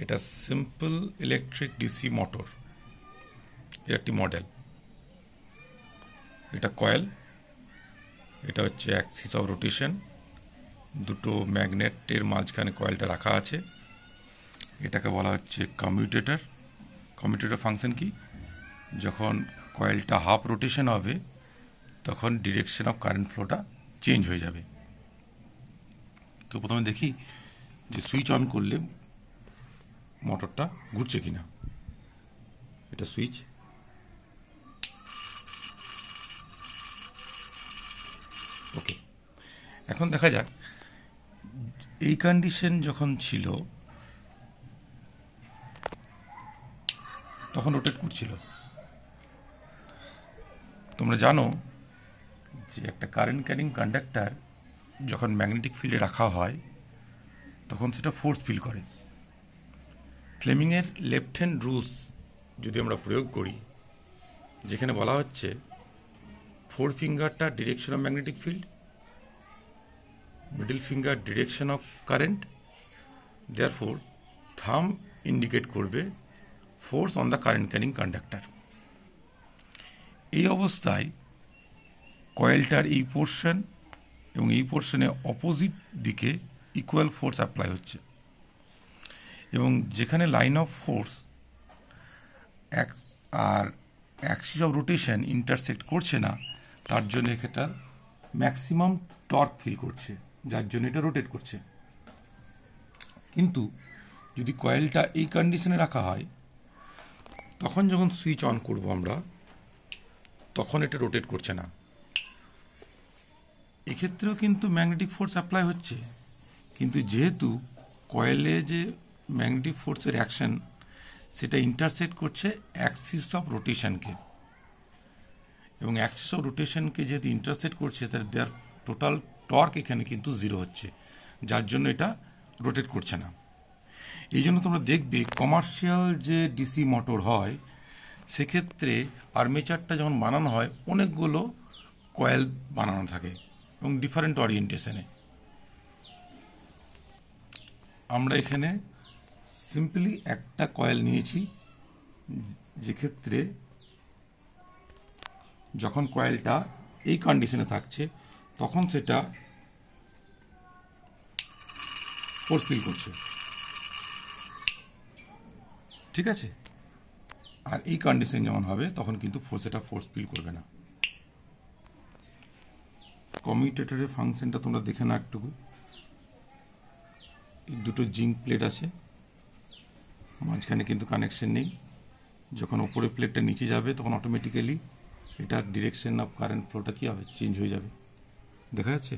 এটা simple electric DC motor, এর একটি মডেল। এটা কয়েল, এটা হচ্ছে অ্যাক্সিস অফ রোটেশন, দুটো ম্যাগনেটের মাঝখানে কয়েলটা রাখা আছে। এটাকে বলা হচ্ছে কমিউটেটর। কমিউটেটর ফাংশন কি? যখন কয়েলটা হাফ রোটেশন হবে তখন ডিরেকশন অফ কারেন্ট ফ্লোটা চেঞ্জ হয়ে যাবে। তো প্রথমে দেখি যে সুইচ অন করলে মোটরটা ঘুরছে কিনা। এটা সুইচ, ওকে। এখন দেখা যাক এই কন্ডিশন যখন ছিল তখন রোটেট করছিল। তোমরা জানো যে একটা কারেন্ট ক্যারিং কন্ডাক্টর যখন ম্যাগনেটিক ফিল্ডে রাখা হয় তখন সেটা ফোর্স ফিল করে। ফ্লেমিংয়ের লেফট হ্যান্ড রুলস যদি আমরা প্রয়োগ করি, যেখানে বলা হচ্ছে ফোর ফিঙ্গারটা direction of magnetic field, middle finger direction of current, therefore thumb indicate করবে force on the current carrying conductor. এই অবস্থায় কয়েলটার এই পোর্শন এবং এই পোর্শনে অপোজিট দিকে ইকুয়াল ফোর্স অ্যাপ্লাই হচ্ছে, এবং যেখানে লাইন অফ ফোর্স আর অ্যাক্সিস অফ রোটেশন ইন্টারসেক্ট করছে না, তার জন্য এটা ম্যাক্সিমাম টর্ক ফিল করছে, যার জন্য এটা রোটেট করছে। কিন্তু যদি কয়েলটা এই কন্ডিশনে রাখা হয়, তখন যখন সুইচ অন করব আমরা, তখন এটা রোটেট করছে না। এক্ষেত্রেও কিন্তু ম্যাগনেটিক ফোর্স অ্যাপ্লাই হচ্ছে, কিন্তু যেহেতু কয়েলে যে ম্যাগনেটিক ফোর্সের অ্যাকশন সেটা ইন্টারসেক্ট করছে অ্যাক্সিস অফ রোটেশনকে, এবং অ্যাক্সিস অফ রোটেশনকে যেহেতু ইন্টারসেক্ট করছে, তার দেয়ার টোটাল টর্ক এখানে কিন্তু জিরো হচ্ছে, যার জন্য এটা রোটেট করছে না। এই জন্য তোমরা দেখবে কমার্শিয়াল যে ডিসি মোটর হয় সেক্ষেত্রে আর্মেচারটা যখন বানানো হয় অনেকগুলো কয়েল বানানো থাকে এবং ডিফারেন্ট ওরিয়েন্টেশনে। আমরা এখানে সিম্পলি একটা কয়েল নিয়েছি, যেক্ষেত্রে যখন কয়েলটা এই কন্ডিশনে থাকছে তখন সেটা ফোর্স ফিল করছে, ঠিক আছে। আর এই কন্ডিশন যেমন হবে তখন কিন্তু সেটা ফোর্স ফিল করবে না। কমিউটেটরের ফাংশনটা তোমরা দেখে না একটুকু। দুটো জিঙ্ক প্লেট আছে, মাঝখানে কিন্তু কানেকশন নেই। যখন ওপরে প্লেটটা নিচে যাবে তখন অটোমেটিক্যালি এটার ডিরেকশন অফ কারেন্ট ফ্লোটা কি হবে? চেঞ্জ হয়ে যাবে। দেখা যাচ্ছে?